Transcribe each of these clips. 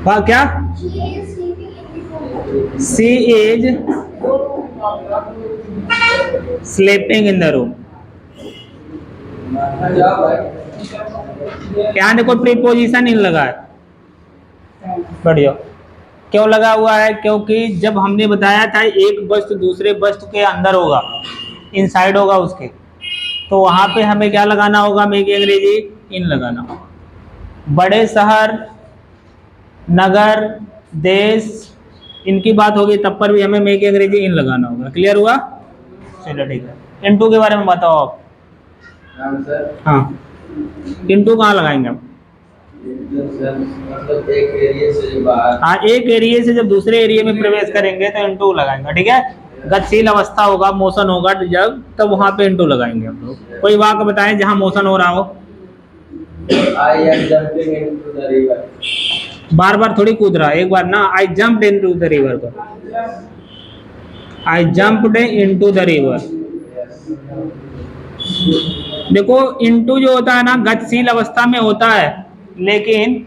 वह क्या? She is sleeping in the room. यहाँ देखो प्रीपोजिशन इन लगा है। बढ़िया। क्यों लगा हुआ है? क्योंकि जब हमने बताया था एक वस्तु दूसरे वस्तु के अंदर होगा, इनसाइड होगा उसके, तो वहां पे हमें क्या लगाना होगा? मेक अंग्रेजी इन लगाना होगा। बड़े शहर, नगर, देश, इनकी बात होगी तब पर भी हमें मेक अंग्रेजी इन लगाना होगा। क्लियर हुआ? चलो ठीक है। इनटू के बारे में बताओ आप। हाँ, इनटू कहाँ लगाएंगे आप? मतलब एक एरिया से बाहर। हाँ, एक एरिया से जब दूसरे एरिया में प्रवेश करेंगे तो इनटू लगाएंगे। ठीक है, गतिशील अवस्था होगा, मोशन होगा जब, तब वहां पे इनटू लगाएंगे हम लोग। कोई वाक्य बताएं जहां मोशन हो रहा हो। I am jumping into the river. बार बार थोड़ी कूद रहा है, एक बार ना। I jumped into the river को, I jumped into the river. देखो, इनटू जो होता है ना, गतिशील अवस्था में होता है, लेकिन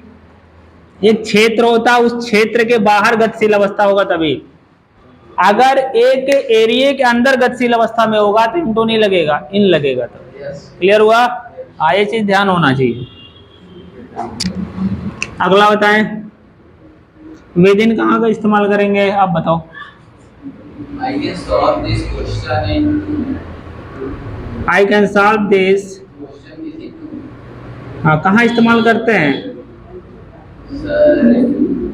एक क्षेत्र होता है, उस क्षेत्र के बाहर गतिशील अवस्था होगा तभी। अगर एक एरिया के अंदर गतिशील अवस्था में होगा तो इनटू नहीं लगेगा, इन लगेगा। तो क्लियर हुआ? ये चीज ध्यान होना चाहिए। अगला बताएं, विद इन कहाँ का इस्तेमाल करेंगे आप बताओ। I can solve this question in I can solve this. question is it? हाँ, कहाँ इस्तेमाल करते हैं? सर,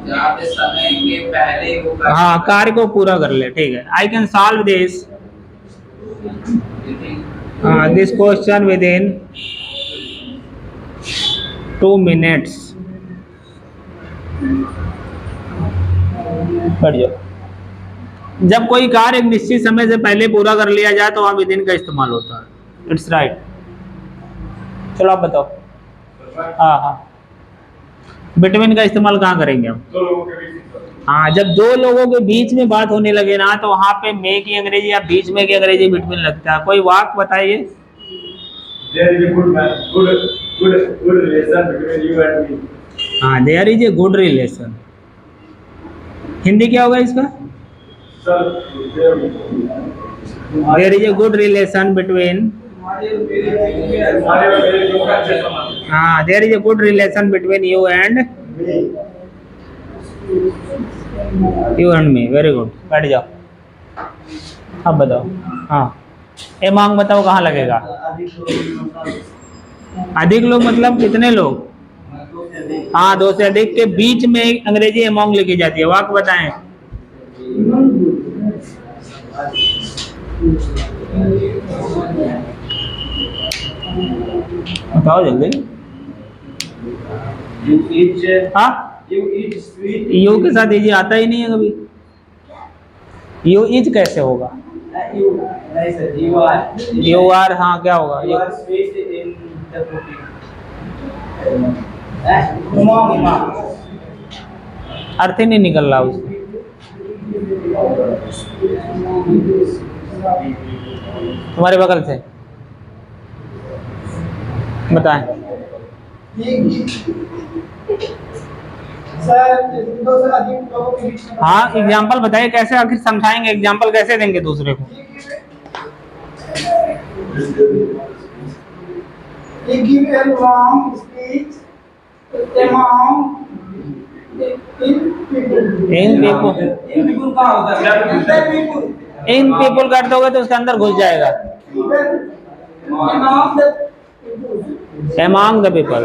जहाँ पे समय के पहले होगा। हाँ, कार्य को पूरा कर ले। ठीक है, I can solve this, this question with in 2 minutes। बढ़ जाओ। जब कोई कार्य एक निश्चित समय से पहले पूरा कर लिया जाए तो वहां विद इन का इस्तेमाल होता है। It's right. चलो आप बताओ। हाँ हाँ, बिटवीन का इस्तेमाल कहाँ करेंगे हम? हाँ, जब दो लोगों के बीच में बात होने लगे ना, तो वहां पे मे की अंग्रेजी या बीच में की अंग्रेजी बिटवीन लगता है। कोई वाक्य बताइए। good relation between you and me। हाँ, there is a good relation. Hindi क्या होगा इसका? There is a good relation between. हाँ, there is a good relation between you and me. Very good, बैठ जाओ। अब बताओ। हाँ, एमॉन्ग बताओ कहाँ लगेगा? अधिक लोग मतलब कितने लोग? हाँ, दो से अधिक के बीच में अंग्रेजी एमॉन्ग लिखी जाती है। वाक्य बताएं। बताओ जल्दी। हाँ, यू के साथ इज आता ही नहीं है कभी। यू इज कैसे होगा? You are. हाँ, क्या होगा? अर्थ ही नहीं निकल रहा उसका। तुम्हारे बगल से बताएं। हाँ, एग्जाम्पल बताइए कैसे, आखिर समझाएंगे। एग्जाम्पल कैसे देंगे दूसरे को? इन पीपुल कर दोगे तो उसके अंदर घुस जाएगा। Among the people.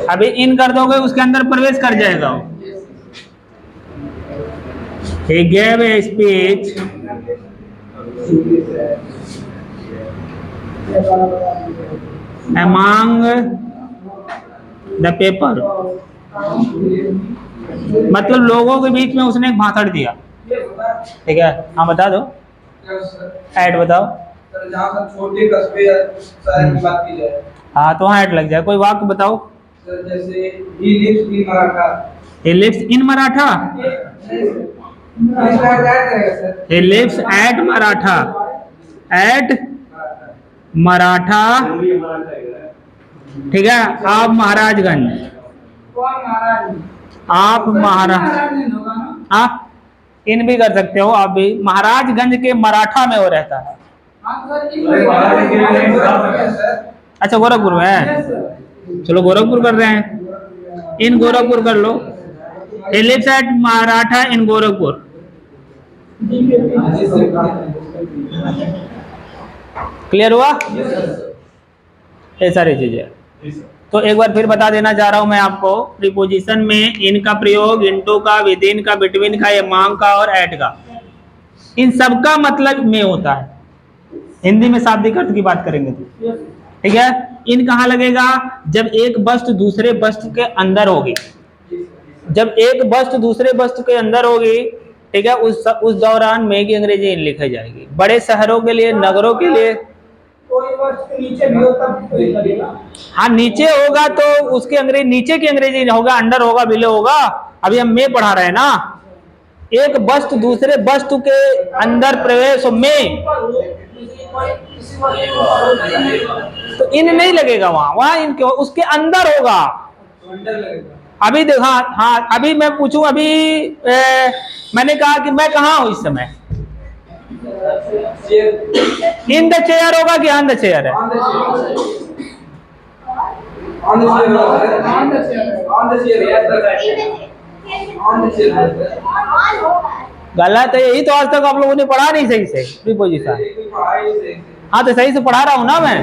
अभी इन कर दोगे उसके अंदर प्रवेश कर जाएगा। He gave a speech among the people। मतलब लोगों के बीच में उसने एक भाषण दिया। ठीक है, हाँ बता दो। ऐड बताओ। जहाँ तक छोटे कस्बे या शहर की बात की जाए, हाँ, तो वहाँ ऐड लग जाए। कोई वाक्य बताओ। सर जैसे he lives in Maratha। He lives in Maratha। He lives at Maratha। at Maratha. ठीक है, आप महाराजगंज। आप महाराज, हाँ इन भी कर सकते हो आप भी। महाराजगंज के मराठा में वो रहता है। अच्छा गोरखपुर में है, चलो गोरखपुर कर रहे हैं, इन गोरखपुर कर लो। He lives at Maratha in Gorakhpur. Clear हुआ? ये सारी चीजें। तो एक बार फिर बता देना चाह रहा हूं मैं आपको, प्रीपोजिशन में इन का प्रयोग इनटू का, विद इन का, बिटवीन का, एमॉन्ग का और एट का, इन सब का मतलब में होता है। हिंदी में शाब्दिक अर्थ की बात करेंगे तो ठीक है। इन कहाँ लगेगा? जब एक वस्तु दूसरे वस्तु के अंदर होगी, जब एक वस्तु दूसरे वस्तु के अंदर होगी, ठीक है, उस दौरान में की अंग्रेजी इन लिखी जाएगी। बड़े शहरों के लिए, नगरों के लिए कोई वस्तु नीचे भी होता तो इन लगेगा। हाँ नीचे होगा तो उसके अंग्रेजी, नीचे की अंग्रेजी होगा, अंडर होगा, बिलो होगा। अभी हम में पढ़ा रहे हैं ना, एक वस्तु दूसरे वस्तु के अंदर प्रवेश में, तो इन नहीं लगेगा वहां इन उसके अंदर होगा। अभी देखा, हाँ अभी मैं पूछूं, अभी मैंने कहा कि मैं कहाँ हूं इस समय, इन द चेयर होगा कि ऑन द चेयर है? गलत है, यही तो आज तक आप लोगों ने पढ़ा नहीं सही से प्रीपोजिशन। हाँ तो सही से पढ़ा रहा हूं ना मैं।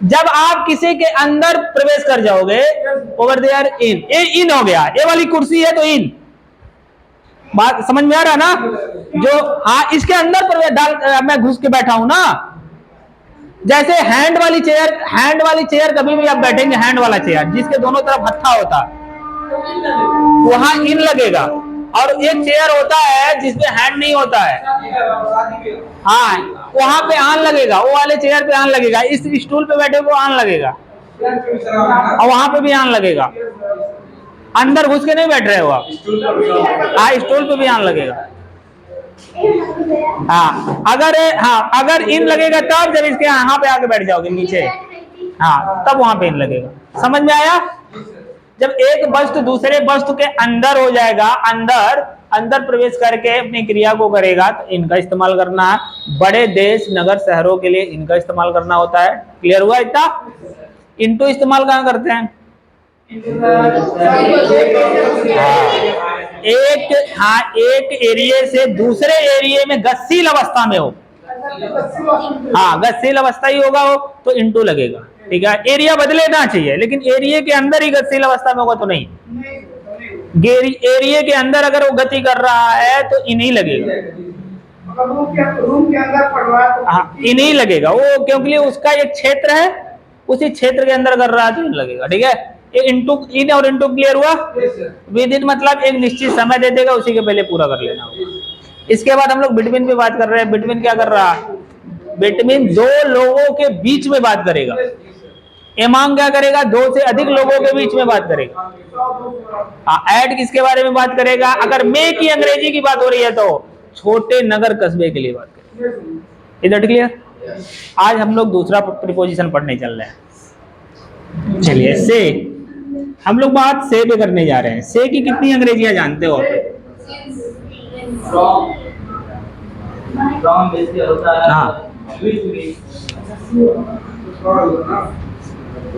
जब आप किसी के अंदर प्रवेश कर जाओगे, ओवर देयर इन, इन हो गया, ये वाली कुर्सी है तो इन, बात समझ में आ रहा ना? जो हाँ इसके अंदर प्रवेश डाल, मैं घुस के बैठा हूं ना। जैसे हैंड वाली चेयर कभी भी आप बैठेंगे, हैंड वाला चेयर जिसके दोनों तरफ हत्था होता है, वहां इन लगेगा। और एक चेयर होता है जिसमें हैंड नहीं होता है, हाँ वहां पे आन लगेगा, वो वाले चेयर पे आन लगेगा। इस स्टूल पे बैठे को आन लगेगा और वहां पे भी आन लगेगा। अंदर घुस के नहीं बैठ रहे हो आप, हाँ स्टूल पे भी आन लगेगा। हाँ अगर इन लगेगा तब, जब इसके यहाँ पे आके बैठ जाओगे नीचे, हाँ तब वहां पे इन लगेगा। समझ में आया? जब एक वस्तु दूसरे वस्तु के अंदर हो जाएगा, अंदर प्रवेश करके अपनी क्रिया को करेगा, तो इनका इस्तेमाल करना है। बड़े देश, नगर, शहरों के लिए इनका इस्तेमाल करना होता है। क्लियर हुआ इतना? इनटू इस्तेमाल कहाँ करते हैं? एक एरिया से दूसरे एरिया में गतिशील अवस्था में हो, हाँ गतिशील अवस्था ही होगा वो, तो इनटू लगेगा। ठीक है, एरिया बदले ना चाहिए, लेकिन एरिया के अंदर ही गतिशील अवस्था में होगा तो नहीं। एरिया के अंदर अगर वो गति कर रहा है तो इन ही लगेगा। रूम के अंदर पड़ रहा है तो हाँ इन ही लगेगा वो, क्योंकि उसका एक क्षेत्र है, उसी क्षेत्र के अंदर कर रहा है तो इन लगेगा। ठीक है, ये इनटू, इन और इनटू क्लियर हुआ? विद इन मतलब एक निश्चित समय दे देगा, उसी के पहले पूरा कर लेना होगा। इसके बाद हम लोग बिटवीन पे बात कर रहे हैं। बिटवीन क्या कर रहा है? बिटवीन दो लोगों के बीच में बात करेगा। एमॉन्ग क्या करेगा? दो से अधिक लोगों के बीच में बात करेगा। ऐड किसके बारे में बात करेगा? अगर में की अंग्रेजी की बात हो रही है तो छोटे नगर कस्बे के लिए बात करेगा। इधर क्लियर? आज हम लोग दूसरा प्रीपोजिशन पढ़ने चल रहे हैं। चलिए, से हम लोग बात से पे करने जा रहे हैं। से की कितनी अंग्रेजियां जानते हो आप? हाँ,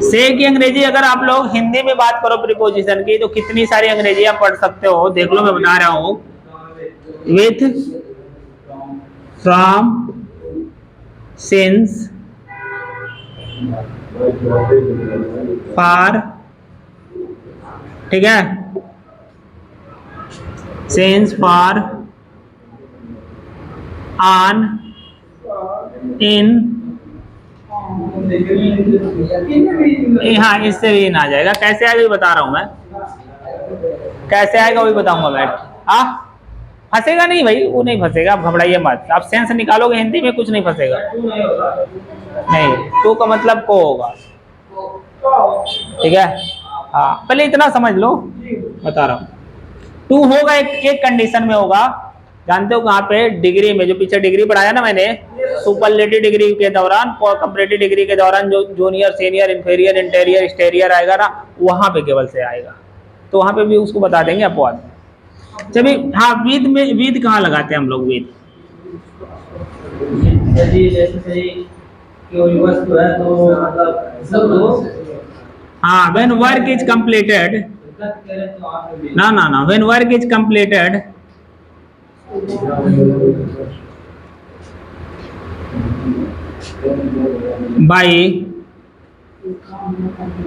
से की अंग्रेजी अगर आप लोग हिंदी में बात करो प्रीपोजिशन की, तो कितनी सारी अंग्रेजियां पढ़ सकते हो देख लो, मैं बता रहा हूं। विथ, फ्रॉम, सिंस, फॉर, ठीक है, सिंस, फॉर, ऑन, इन, हाँ इससे भी इन आ जाएगा। कैसे आएगा बता रहा हूं मैं, कैसे आएगा वही बताऊंगा मैं। हाँ फंसेगा नहीं भाई, वो नहीं फंसेगा, आप घबराइए मत। आप सेंस निकालोगे हिंदी में, कुछ नहीं फंसेगा। नहीं, टू का मतलब को होगा। ठीक है, हाँ पहले इतना समझ लो, बता रहा हूँ। टू होगा एक कंडीशन में होगा, जानते हो कहाँ पे? डिग्री में, जो पीछे डिग्री पढ़ाया ना मैंने, सुपरलेटिव डिग्री के दौरान, कंपैरेटिव डिग्री के दौरान जो junior, senior, inferior, interior, exterior आएगा ना, वहां पे केवल से आएगा, तो वहां पे भी उसको बता देंगे अपवाद। चलिए, हाँ, विद में, विद कहाँ लगाते हैं हम लोग? विद जैसे कोई वस्तु है तो मतलब सब लोग हाँ, व्हेन वर्क इज कंप्लीटेड, ना ना ना, when work is completed by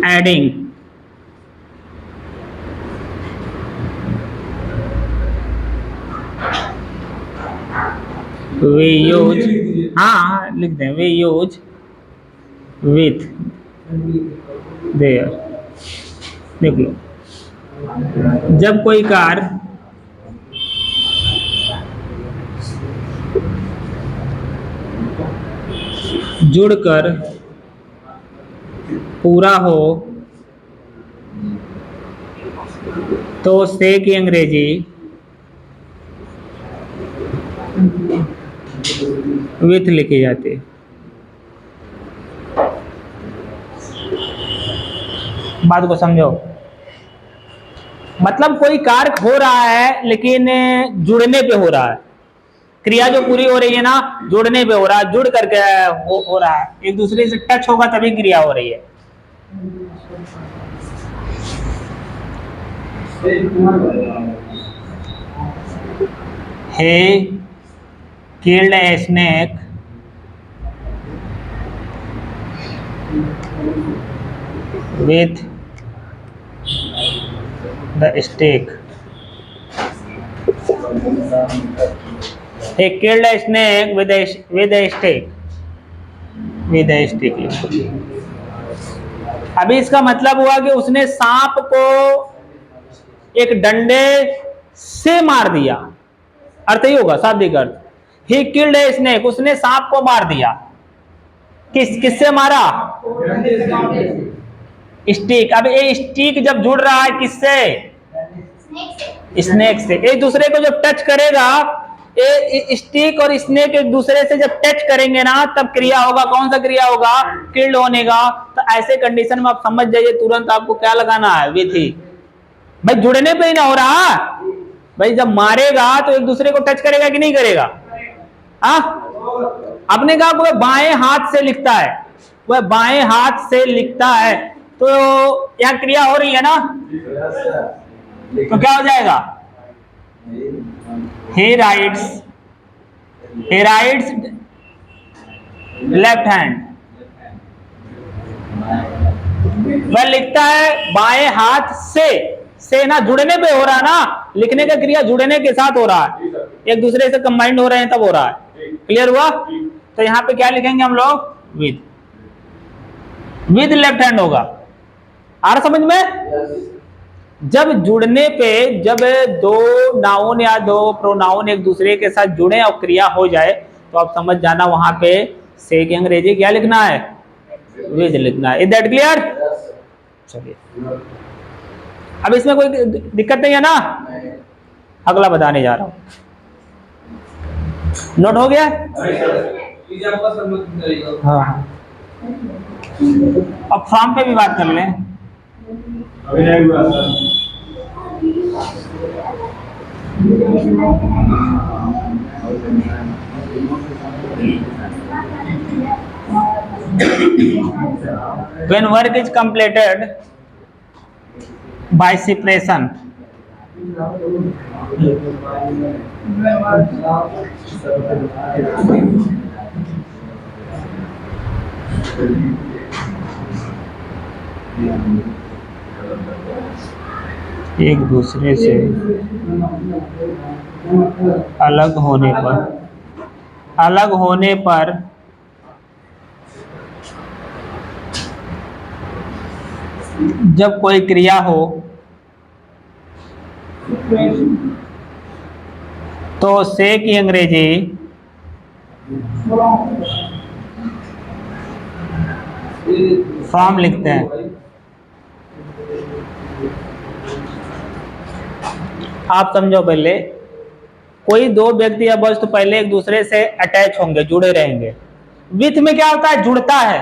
adding we use, हाँ लिख दें, we use with there। देख लो, जब कोई कार जुड़कर पूरा हो तो से की अंग्रेजी विथ लिखी जाती है। बात को समझो, मतलब कोई कार्य हो रहा है लेकिन जुड़ने पे हो रहा है, क्रिया जो पूरी हो रही है ना, जुड़ने पे हो रहा है, जुड़ करके हो रहा है, एक दूसरे से टच होगा तभी क्रिया हो रही है। He killed a snake with the stick. He killed a snake with a stick. With a stick. अभी इसका मतलब हुआ कि उसने सांप को एक डंडे से मार दिया, अर्थ ही होगा, शाब्दिक अर्थ। He killed a snake, उसने सांप को मार दिया। किससे मारा? स्टिक। अब ये स्टिक जब जुड़ रहा है किससे? स्नेक से। एक दूसरे को जब टच करेगा, ये स्टिक और स्नेक एक दूसरे से जब टच करेंगे ना, तब क्रिया होगा। कौन सा क्रिया होगा? किल्ड होने का। तो ऐसे कंडीशन में आप समझ जाइए तुरंत आपको क्या लगाना है, विथ ही। भाई जुड़ने पे ही ना हो रहा, भाई जब मारेगा तो एक दूसरे को टच करेगा कि नहीं करेगा? हाँ, आपने कहा वह बाएं हाथ से लिखता है, वह बाएं हाथ से लिखता है, तो यहां क्रिया हो रही है ना, तो क्या हो जाएगा? he writes लेफ्ट हैंड, वह लिखता है बाएं हाथ से ना, जुड़ने पे हो रहा ना, लिखने का क्रिया जुड़ने के साथ हो रहा है, एक दूसरे से कंबाइंड हो रहे हैं तब हो रहा है। क्लियर हुआ? तो यहां पे क्या लिखेंगे हम लोग? विद लेफ्ट हैंड होगा। आ रहा समझ में? जब जुड़ने पे, जब दो नाउन या दो प्रोनाउन एक दूसरे के साथ जुड़े और क्रिया हो जाए, तो आप समझ जाना वहां पे से की अंग्रेजी क्या लिखना है? विद लिखना है। Is that clear? चलिए, अब इसमें कोई दिक्कत नहीं है ना? अगला बताने जा रहा हूं, नोट हो गया? हाँ, अब फॉर्म पे भी बात कर लें। अभी नहीं हुआ sir. When work is completed by separation, एक दूसरे से अलग होने पर जब कोई क्रिया हो तो से की अंग्रेजी फ्रॉम लिखते हैं। आप समझो पहले, कोई दो व्यक्ति या वस्तु पहले एक दूसरे से अटैच होंगे, जुड़े रहेंगे। विथ में क्या होता है? जुड़ता है।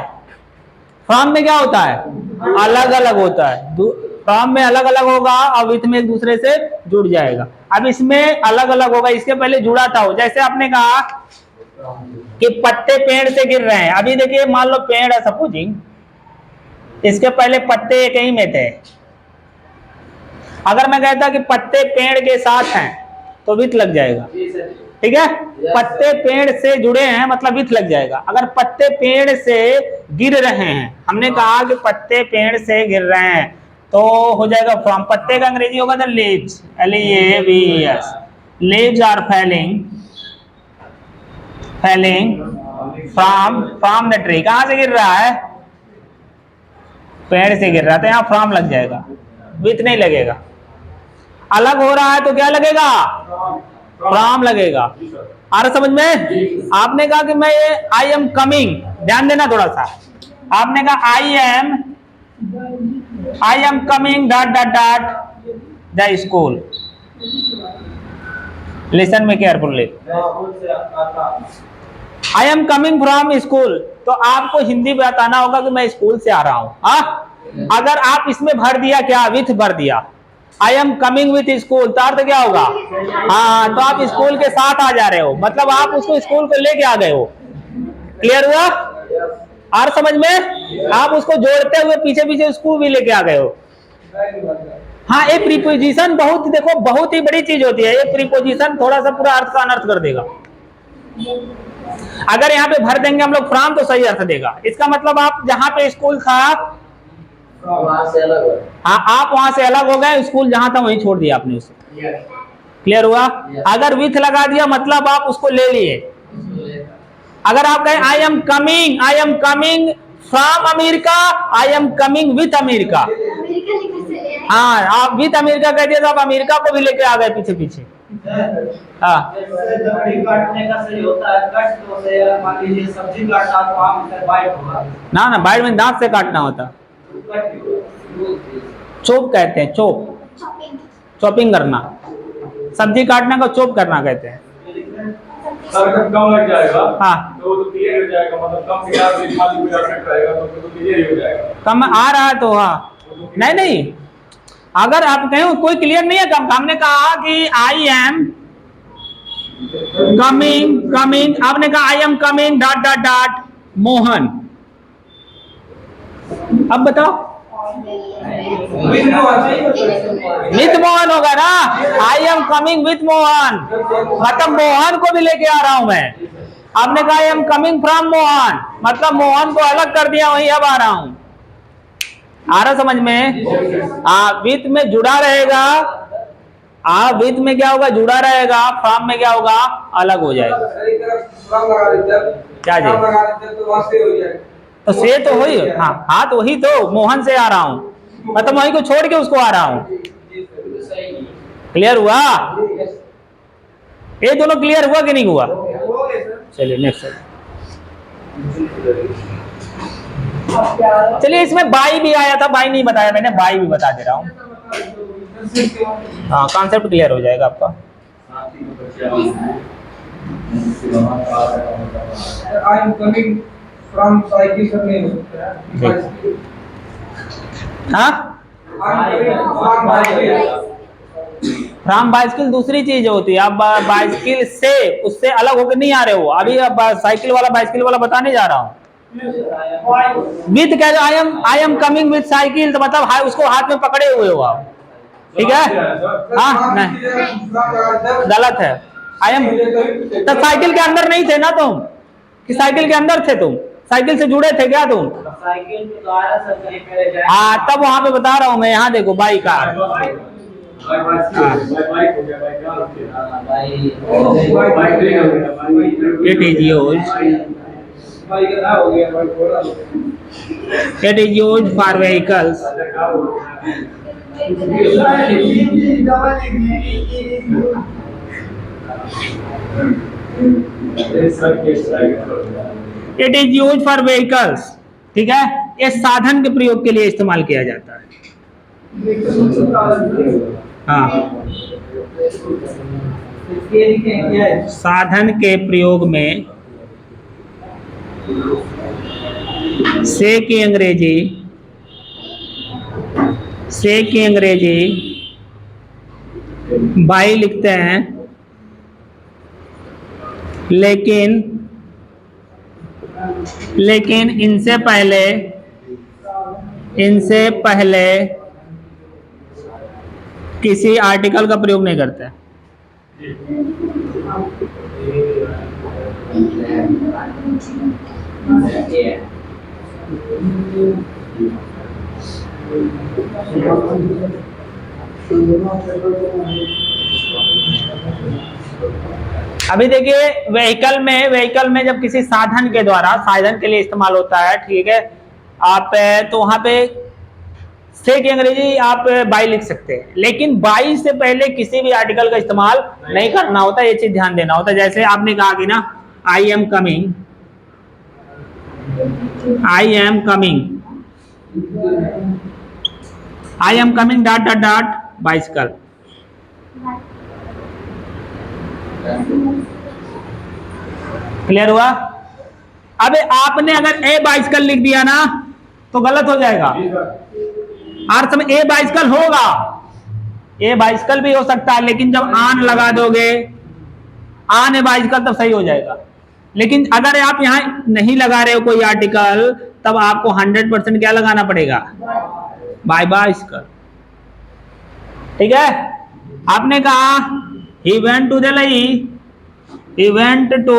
फ्रॉम में क्या होता है? अलग अलग होता है। फ्रॉम में अलग अलग होगा और विथ में एक दूसरे से जुड़ जाएगा। अब इसमें अलग अलग होगा, इसके पहले जुड़ा था। जैसे आपने कहा कि पत्ते पेड़ से गिर रहे हैं। अभी देखिए, मान लो पेड़ है सपोजिंग, इसके पहले पत्ते एक ही में थे। अगर मैं कहता कि पत्ते पेड़ के साथ हैं तो विथ लग जाएगा, ठीक है। पत्ते पेड़ से जुड़े हैं मतलब विथ लग जाएगा। अगर पत्ते पेड़ से गिर रहे हैं, हमने कहा कि पत्ते पेड़ से गिर रहे हैं, तो हो जाएगा फ्रॉम। पत्ते का अंग्रेजी होगा the leaves, LEAVES। Leaves are falling from the tree. कहां से गिर रहा है? पेड़ से गिर रहा है, तो यहाँ फ्रॉम लग जाएगा, विथ नहीं लगेगा। अलग हो रहा है तो क्या लगेगा? फ्रॉम लगेगा। आ रहा समझ में? आपने कहा कि मैं आई एम कमिंग, ध्यान देना थोड़ा सा। आपने कहा I am coming the school. Listen में carefully. I am coming from school, तो आपको हिंदी बताना होगा कि मैं स्कूल से आ रहा हूं। हाँ, अगर आप इसमें भर दिया क्या? विथ भर दिया, आई एम कमिंग विथ स्कूल, तो अर्थ क्या होगा? हाँ, तो आप स्कूल के साथ आ जा रहे हो, मतलब आप उसको स्कूल को लेके आ गए हो। क्लियर हुआ? और समझ में? आप उसको जोड़ते हुए पीछे पीछे स्कूल भी लेके आ गए हो। हाँ, एक प्रीपोजिशन बहुत, देखो बहुत ही बड़ी चीज होती है। एक प्रीपोजिशन थोड़ा सा पूरा अर्थ का अनर्थ कर देगा। अगर यहाँ पे भर देंगे हम लोग फ्रॉम, तो सही अर्थ देगा। इसका मतलब आप जहाँ पे स्कूल था वहां से अलग हो। हाँ, आप वहां से अलग हो गए, स्कूल जहां था वहीं छोड़ दिया आपने उसे। क्लियर हुआ? अगर विथ लगा दिया मतलब आप उसको ले लिए। अगर आप कहें आई am coming from America, I am coming with America, हाँ, आप विथ अमेरिका कह दिया तो आप अमेरिका को भी लेके आ गए पीछे पीछे। हाँ, लकड़ी काटने का सही होता है कट, तो से मान लीजिए सब्जी काटना तो आम से बाइट होगा ना बाइट में दांत से काटना होता। चॉप कहते हैं, चॉपिंग करना। सब्जी काटने को चॉप करना कहते हैं। सर जब कम लग जाएगा हाँ, तो वो तो क्लियर हो जाएगा, मतलब कम से कम खाली कोई अफेक्ट रहेगा तो क्लियर हो जाएगा। कम आ रहा है तो हाँ, नहीं, अगर आप कहें कोई क्लियर नहीं है कम, हमने कहा कि आई एम कमिंग, आपने कहा आई एम कमिंग ... मोहन। अब बताओ, विथ मोहन होगा ना। आई एम कमिंग विथ मोहन, मतलब मोहन को भी लेके आ रहा हूं मैं। आपने कहा I am coming from Mohan, मतलब मोहन को अलग कर दिया, वहीं अब आ रहा हूं। आ रहा समझ में? विथ में जुड़ा रहेगा। विथ में क्या होगा? जुड़ा रहेगा। फ्रॉम में क्या होगा? अलग हो जाएगा। क्या जी? तो से तो वही, हाँ तो वही तो, मोहन से आ रहा हूं, मतलब वहीं को छोड़ के उसको आ रहा हूं। क्लियर हुआ? ये दोनों क्लियर हुआ कि नहीं हुआ? चलिए नेक्स्ट। चलिए, इसमें बाई भी आया था, बाई नहीं बताया मैंने, बाई भी बता दे रहा हूं। हाँ, कॉन्सेप्ट क्लियर हो जाएगा आपका। आई एम कमिंग फ्रॉम साइकिल करने हो सकता है। हाँ, फ्रॉम बाइसिकल दूसरी चीज होती है। आप बाइसिकल से, उससे अलग होकर नहीं आ रहे हो। अभी अब साइकिल वाला बताने जा रहा हूँ। विथ कह रहे आई एम कमिंग विथ साइकिल, तो मतलब उसको हाथ में पकड़े हुए हो आप, ठीक है? हाँ, नहीं, गलत है। आई एम, तो साइकिल के अंदर नहीं थे ना तुम, कि साइकिल के अंदर थे तुम? साइकिल से जुड़े थे क्या तुम? साइकिल पे तो आया सब कहीं पहले जाए। हाँ, तब वहां पे बता रहा हूँ मैं। यहाँ देखो, बाई का it is used for vehicles. It is use for vehicles, ठीक है? ये साधन के प्रयोग के लिए इस्तेमाल किया जाता है। हाँ, ये लिखें क्या है? साधन के प्रयोग में से की अंग्रेजी बाई लिखते हैं, लेकिन इनसे पहले किसी आर्टिकल का प्रयोग नहीं करते हैं। अभी देखिए व्हीकल में जब किसी साधन के द्वारा साधन के लिए इस्तेमाल होता है, ठीक है, आप तो वहां पे से की अंग्रेजी आप बाई लिख सकते हैं, लेकिन बाई से पहले किसी भी आर्टिकल का इस्तेमाल नहीं करना होता, ये चीज ध्यान देना होता है। जैसे आपने कहा कि ना आई am coming dot bicycle. Clear हुआ? अब आपने अगर ए बाइसिकल लिख दिया ना तो गलत हो जाएगा। अर्थ में ए बाइसिकल होगा, ए बाइसिकल भी हो सकता है, लेकिन जब आन लगा दोगे, आन ए बाइसिकल, तब सही हो जाएगा। लेकिन अगर आप यहां नहीं लगा रहे हो कोई आर्टिकल, तब आपको 100% क्या लगाना पड़ेगा? By bicycle. ठीक है? आपने कहा he went to Delhi, he went to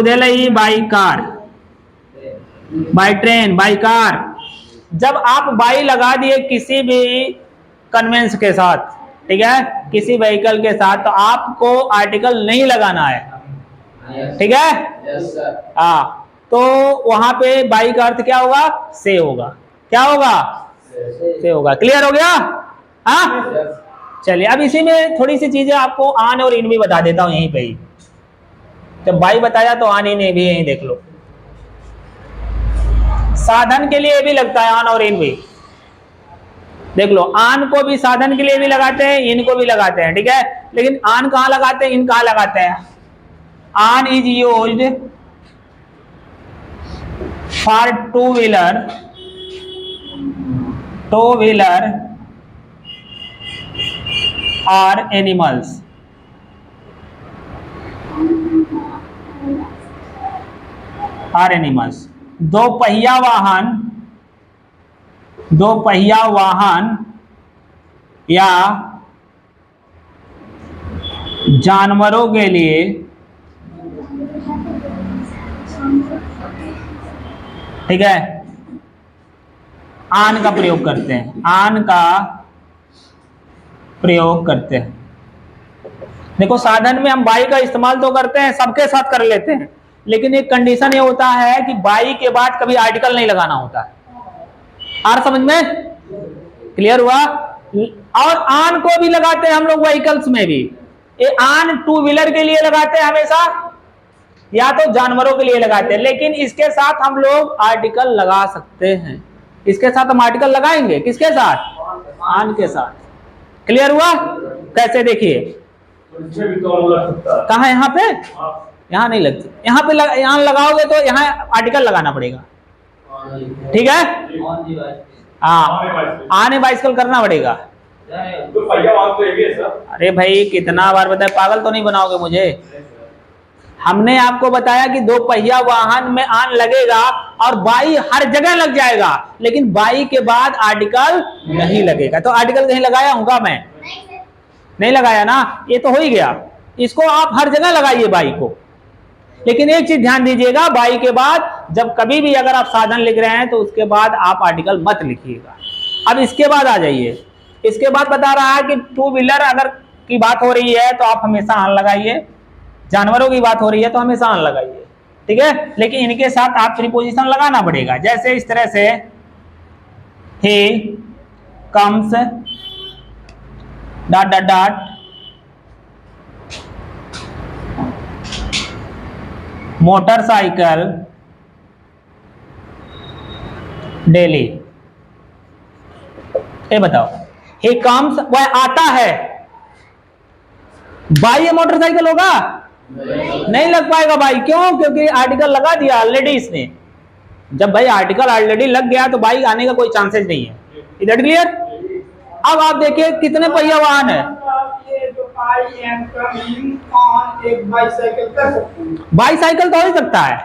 Delhi by car, by train, by car। जब आप बाई लगा दिए किसी भी कन्वेंस के साथ, ठीक है, किसी व्हीकल के साथ, तो आपको आर्टिकल नहीं लगाना है। ठीक है? हाँ, तो वहां पे बाई का अर्थ क्या होगा? से होगा। क्या होगा? से होगा। क्लियर हो गया? हाँ, चलिए अब इसी में थोड़ी सी चीजें आपको आन और इन भी बता देता हूं यहीं पे ही। जब बाई बताया तो आन इन भी यहीं देख लो। साधन के लिए भी लगता है आन और इन भी, देख लो। आन को भी साधन के लिए भी लगाते हैं, इन को भी लगाते हैं, ठीक है, लेकिन आन कहां लगाते हैं, इन कहां लगाते हैं? आन is used for two wheeler और एनिमल्स। दो पहिया वाहन या जानवरों के लिए ठीक है आन का प्रयोग करते हैं, आन का प्रयोग करते हैं। देखो, साधन में हम बाई का इस्तेमाल तो करते हैं, सबके साथ कर लेते हैं, लेकिन एक कंडीशन ये होता है कि बाई के बाद कभी आर्टिकल नहीं लगाना होता है। आर समझ में? क्लियर हुआ? और आन को भी लगाते हैं हम लोग व्हीकल्स में भी। ये आन टू व्हीलर के लिए लगाते हैं हमेशा, या तो जानवरों के लिए लगाते हैं, लेकिन इसके साथ हम लोग आर्टिकल लगा सकते हैं। इसके साथ हम आर्टिकल लगाएंगे, किसके साथ? आन के साथ। क्लियर हुआ? कैसे? देखिए, कहा यहाँ पे, यहाँ नहीं लगती, यहाँ पे यहाँ लगाओगे तो यहाँ आर्टिकल लगाना पड़ेगा। ठीक है? हाँ, आने बाइसिकल करना पड़ेगा। अरे भाई, कितना बार बताया, पागल तो नहीं बनाओगे मुझे। हमने आपको बताया कि दो पहिया वाहन में आन लगेगा और बाई हर जगह लग जाएगा, लेकिन बाई के बाद आर्टिकल नहीं लगेगा। तो आर्टिकल कहीं लगाया होगा? मैं नहीं लगाया ना, ये तो हो ही गया। इसको आप हर जगह लगाइए बाई को, लेकिन एक चीज ध्यान दीजिएगा, बाई के बाद जब कभी भी अगर आप साधन लिख रहे हैं तो उसके बाद आप आर्टिकल मत लिखिएगा। अब इसके बाद आ जाइए, इसके बाद बता रहा है कि टू व्हीलर अगर की बात हो रही है तो आप हमेशा आन लगाइए, जानवरों की बात हो रही है तो हमेशा आन लगाइए। ठीक है? लेकिन इनके साथ आप प्रीपोजिशन लगाना पड़ेगा। जैसे इस तरह से, he comes dot dot dot motorcycle daily. ये बताओ, ही कम्स वह आता है। बाई ये मोटरसाइकिल होगा? नहीं लग पाएगा बाई। क्यों? क्योंकि आर्टिकल लगा दिया ऑलरेडी इसने। जब भाई आर्टिकल ऑलरेडी लग गया तो बाई आने का कोई चांसेस नहीं है। Is that clear? अब आप देखिए कितने पहिया वाहन है। ये जो आई एम कमिंग ऑन एक बाइसाइकिल कर सकते हैं। बाईसाइकिल तो हो ही सकता है,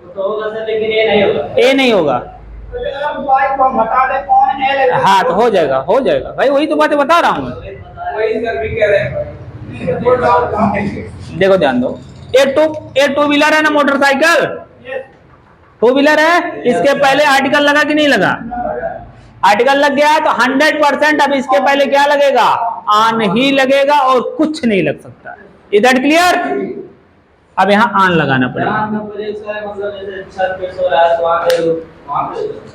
वो तो होगा सर, लेकिन ये नहीं होगा। ए नहीं होगा। अगर बाइक को हम हटा दे ऑन ए लगे हाँ तो हो जाएगा, हो जाएगा भाई, वही तो बातें बता रहा हूँ। वही सर भी कह रहे हैं। वो डाउट कहाँ है? देखो ध्यान दो, ए टू व्हीलर है ना मोटरसाइकिल, टू व्हीलर है। इसके पहले आर्टिकल लगा कि नहीं लगा? आर्टिकल लग गया तो 100% अब इसके पहले क्या लगेगा? आन ही लगेगा और कुछ नहीं लग सकता। Is that clear? अब यहाँ आन लगाना पड़ेगा। मतलब जैसे छत पे सो रहा है तो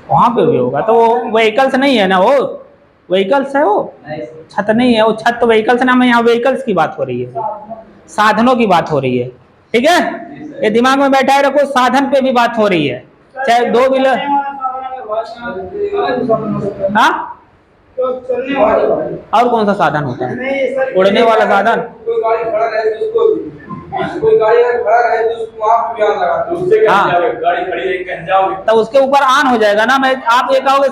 वहां पे भी होगा तो वो व्हीकल्स नहीं है ना, वो व्हीकल्स है, वो नहीं छत नहीं है। वो छत तो व्हीकल्स ना, यहाँ व्हीकल्स की बात हो रही है, साधनों की बात हो रही है। ठीक है, ये दिमाग में बैठा है रखो, साधन पे भी बात हो रही है, चाहे दो व्हीलर। हाँ, चलने वाली और कौन सा साधन होता है? नहीं सर, उड़ने वाला साधन। कोई गाड़ी खड़ा रहे तो उसको, कोई गाड़ी अगर खड़ा रहे तो उसको वहां पे भी आग लगाते हैं। उससे क्या हाँ। जाओगे? गाड़ी खड़ी है कहीं जाओगे? तो उसके ऊपर ऑन हो जाएगा ना। मैं आप ये कहोगे,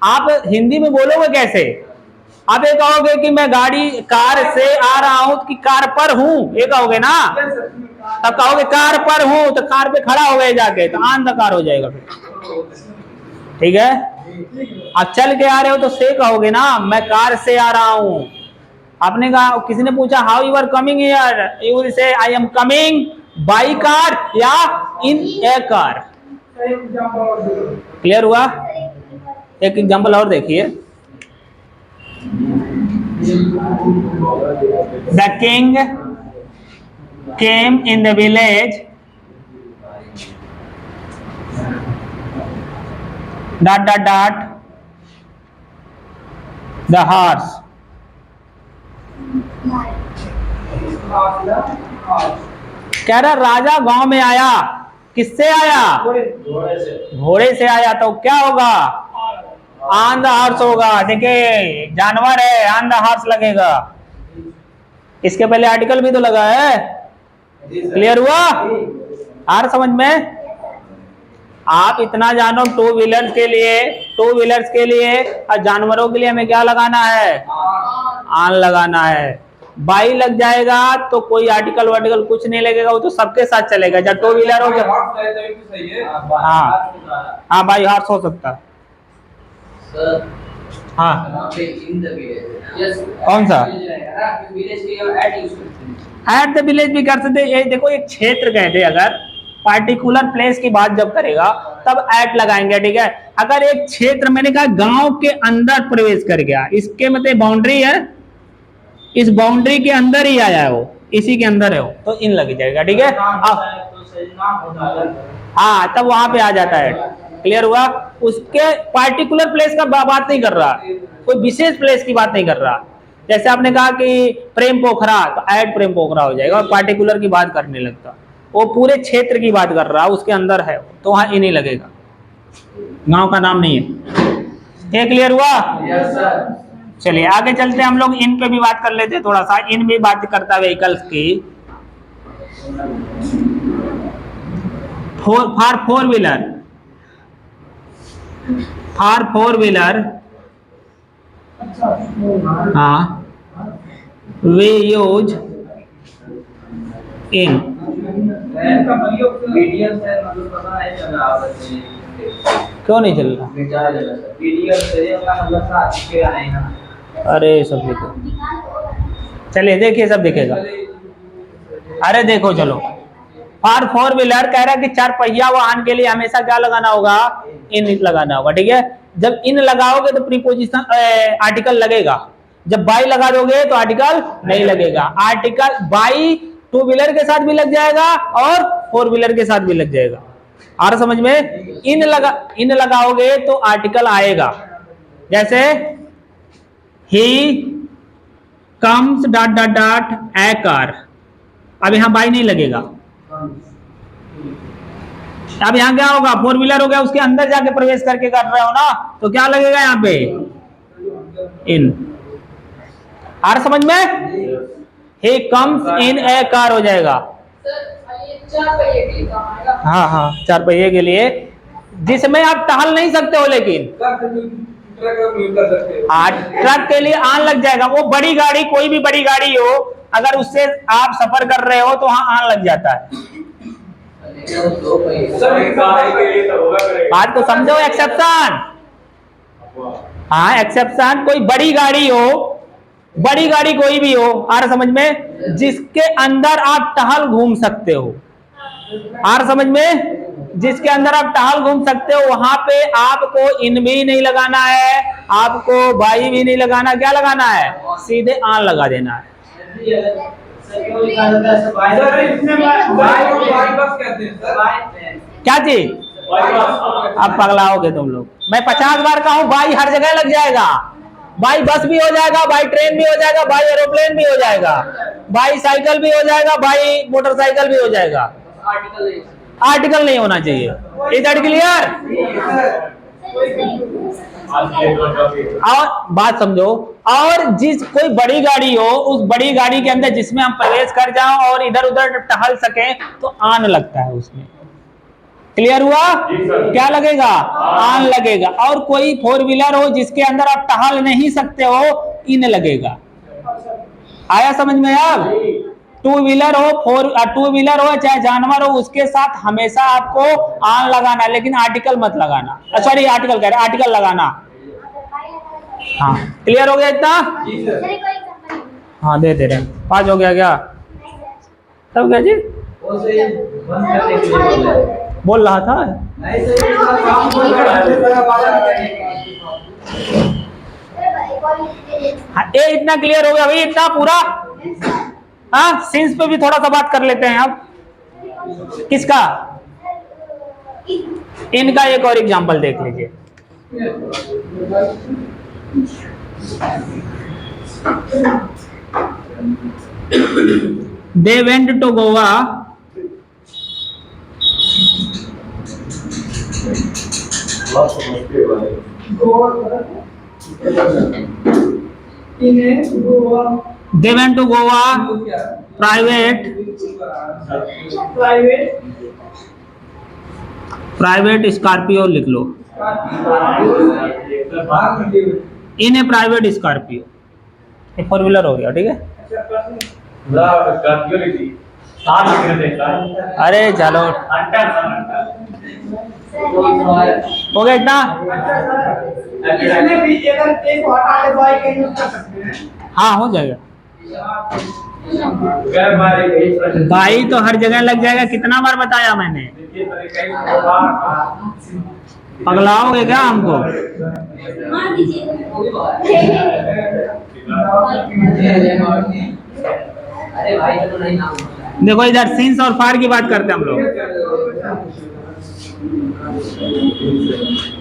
आप हिंदी में बोलोगे कैसे? आप ये कहोगे कि मैं गाड़ी कार से आ रहा हूं कि कार पर हूं, ये कहोगे ना। तब कहोगे कार पर हूं तो कार पे खड़ा हो गए जाके, तो ऑन द कार हो जाएगा फिर। ठीक है, आप चल के आ रहे हो तो से कहोगे ना, मैं कार से आ रहा हूं। आपने कहा, किसी ने पूछा how you are coming here, you will say I am coming by car या इन ए कार। क्लियर हुआ? एक एग्जांपल और देखिए। The king came in the village dot dot dot the horse. कह रहा राजा गांव में आया, किससे आया? घोड़े से। घोड़े से आया, तो क्या होगा? ऑन द हॉर्स होगा। देखिए जानवर है, ऑन द हॉर्स लगेगा। इसके पहले आर्टिकल भी तो लगा है। क्लियर हुआ? आ रहा समझ में? आप इतना जानो, टू व्हीलर्स के लिए और जानवरों के लिए हमें क्या लगाना है? ऑन लगाना है। बाई लग जाएगा तो कोई आर्टिकल वार्टिकल कुछ नहीं लगेगा, वो तो सबके साथ चलेगा। जब टू व्हीलर हो गया, हाँ बाई हॉर्स हो सकता है। हाँ कौन सा? एट द विलेज भी कर सकते। ये देखो, एक क्षेत्र कहते हैं, अगर पार्टिकुलर प्लेस की बात जब करेगा तब एट लगाएंगे। ठीक है, अगर एक क्षेत्र, मैंने कहा गांव के अंदर प्रवेश कर गया, इसके मतलब बाउंड्री है, इस बाउंड्री के अंदर ही आया है वो, इसी के अंदर है वो, तो इन लग जाएगा। ठीक है, हाँ तब वहां पे आ जाता है। क्लियर हुआ? उसके पार्टिकुलर प्लेस का बात नहीं कर रहा, कोई विशेष प्लेस की बात नहीं कर रहा। जैसे आपने कहा कि प्रेम पोखरा, तो ऐड प्रेम पोखरा हो जाएगा, और पार्टिकुलर की बात करने लगता। वो पूरे क्षेत्र की बात कर रहा, उसके अंदर है, तो वहां इन ही लगेगा, गांव का नाम नहीं है। ये क्लियर हुआ? Yes sir. चलिए आगे चलते हैं, हम लोग इन पे भी बात कर लेते हैं थोड़ा सा। इन भी बात करता है व्हीकल्स की। For four wheeler, for four wheeler, हाँ वी यूज इन। पीडीएफ से मतलब पता नहीं चल रहा है। क्यों नहीं चल रहा? पीडीएफ से अपना मतलब साथ दिखेगा नहीं ना। अरे सब देखो, चलिए देखिए, सब दिखेगा। अरे देखो, चलो फॉर फोर व्हीलर कह रहा है कि चार पहिया वाहन के लिए हमेशा क्या लगाना होगा? इन लगाना होगा। ठीक है, जब इन लगाओगे तो प्रीपोजिशन आर्टिकल लगेगा, जब बाई लगा दोगे तो आर्टिकल नहीं लगेगा। आर्टिकल बाई टू व्हीलर के साथ भी लग जाएगा और फोर व्हीलर के साथ भी लग जाएगा। आ रहा समझ में? इन लगाओगे तो आर्टिकल आएगा। जैसे he comes dot dot dot A car, अब यहां बाई नहीं लगेगा। अब यहां क्या होगा? फोर व्हीलर हो गया, उसके अंदर जाके प्रवेश करके कर रहे हो ना, तो क्या लगेगा यहाँ पे? इन। आ रहा समझ में? He comes in A car हो जाएगा। हाँ हाँ, 4 पहिए के लिए, जिसमें आप टहल नहीं सकते हो, लेकिन ट्रक के लिए आन लग जाएगा। वो बड़ी गाड़ी, कोई भी बड़ी गाड़ी हो, अगर उससे आप सफर कर रहे हो तो वहां आन लग जाता है। बात को समझो, एक्सेप्शन। हाँ, एक्सेप्शन, कोई बड़ी गाड़ी हो, बड़ी गाड़ी कोई भी हो, आ रहा समझ में, जिसके अंदर आप टहल घूम सकते हो। आ रहा समझ में? जिसके अंदर आप टहल घूम सकते हो, वहां पे आपको इन भी नहीं लगाना है, आपको बाई भी नहीं लगाना, क्या लगाना है? सीधे आन लगा देना है। क्या चीज? अब पगलाओगे तुम लोग। मैं 50 बार कहूं बाई हर जगह लग जाएगा। बाई बस भी हो जाएगा, बाई ट्रेन भी हो जाएगा, बाई एरोप्लेन भी हो जाएगा, बाई साइकिल भी हो जाएगा, बाई मोटरसाइकिल भी हो जाएगा। आर्टिकल नहीं होना चाहिए। Is that clear? और बात समझो, और जिस कोई बड़ी गाड़ी हो, उस बड़ी गाड़ी के अंदर जिसमें हम प्रवेश कर जाओ और इधर उधर टहल सके, तो आन लगता है उसमें। क्लियर हुआ? क्या लगेगा? आन लगेगा। और कोई 4 व्हीलर हो जिसके अंदर आप टहल नहीं सकते हो, इन लगेगा। आया समझ में? अब 2 व्हीलर हो, 2 व्हीलर हो चाहे जानवर हो, उसके साथ हमेशा आपको आन लगाना, लेकिन आर्टिकल मत लगाना। सॉरी, आर्टिकल कह रहे, आर्टिकल लगाना। हाँ, क्लियर हो गया इतना? हाँ, दे रहे। 5 हो गया क्या? तब क्या जी बोल रहा था? हाँ, ये इतना क्लियर हो गया भाई, इतना पूरा। हाँ, सिंस पे भी थोड़ा सा बात कर लेते हैं अब। किसका? इनका एक और एग्जांपल देख लीजिए। They went to Goa They went to Goa private Scorpio लिख लो। In a private Scorpio, 4 wheeler हो गया, ठीक है। अरे चलो, हो गया इतना? हाँ, हो जाएगा। बाई तो हर जगह लग जाएगा। कितना बार बताया मैंने? पगलाओगे क्या हमको? देखो, इधर सिंस और फार की बात करते हैं हम लोग।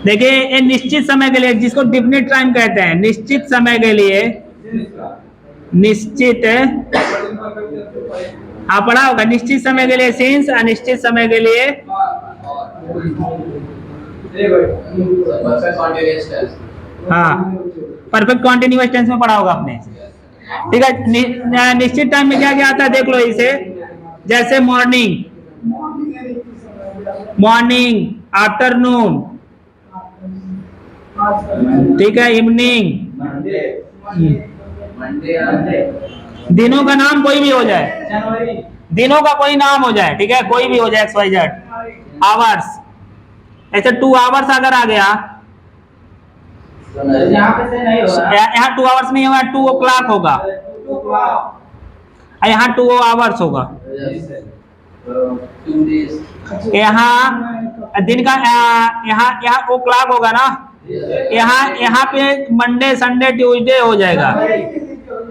देखिए, ये निश्चित समय के लिए, जिसको डिफिनिट टाइम कहते हैं, निश्चित समय के लिए, निश्चित, हाँ पढ़ा होगा, निश्चित समय के लिए सिंस, अनिश्चित समय के लिए हाँ, परफेक्ट कॉन्टिन्यूअस टेंस में पढ़ा होगा आपने, ठीक है। निश्चित टाइम में क्या क्या आता है देख लो इसे, जैसे मॉर्निंग, मॉर्निंग, आफ्टरनून, ठीक है, इवनिंग, दिनों का नाम कोई भी हो जाए, दिनों का कोई नाम हो जाए, ठीक है, कोई भी हो जाए, XYZ, आवर्स, ऐसे 2 आवर्स अगर आ गया, यहाँ 2 आवर्स नहीं होगा, 2 o'clock होगा, यहाँ 2 आवर्स होगा, यहाँ दिन का, यहाँ o'clock होगा ना, यहाँ पे मंडे, संडे, ट्यूसडे हो जाएगा,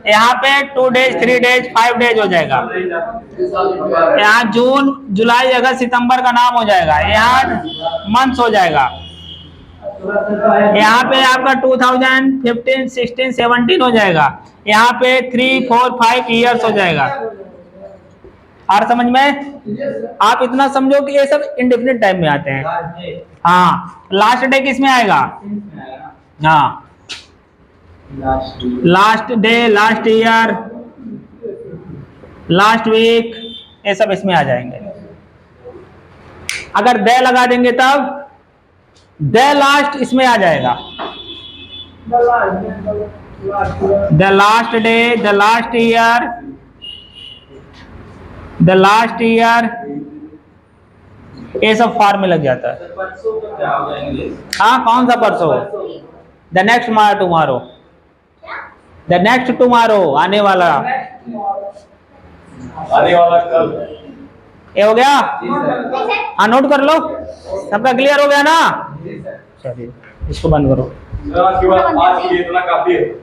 यहाँ पे 2 days, 3 days, 5 days हो जाएगा, यहाँ जून, जुलाई, अगस्त, सितंबर का नाम हो जाएगा, यहाँ मंथ्स हो जाएगा, यहाँ पे आपका 2015, 16, 17 हो जाएगा, यहाँ पे 3, 4, 5 ईयर्स हो जाएगा। और समझ में? आप इतना समझो कि ये सब इंडेफिनिट टाइम में आते हैं। हाँ, लास्ट डे किस में आएगा? हाँ, last day, last year, last week, ये सब इसमें आ जाएंगे। अगर दे लगा देंगे तब द लास्ट इसमें आ जाएगा। The last day, the last year, the last year, ये सब फॉर्म में लग जाता है। परसों को क्या होगा इंग्लिश? हाँ, कौन सा परसों? The next tomorrow, the next tomorrow, आने वाला। आने वाला कल। ये हो गया? जी सर। हाँ, नोट कर लो। सबका क्लियर हो गया ना? जी सर। चलिए, इसको बंद करो। आज की बात, आज की इतना काफी है।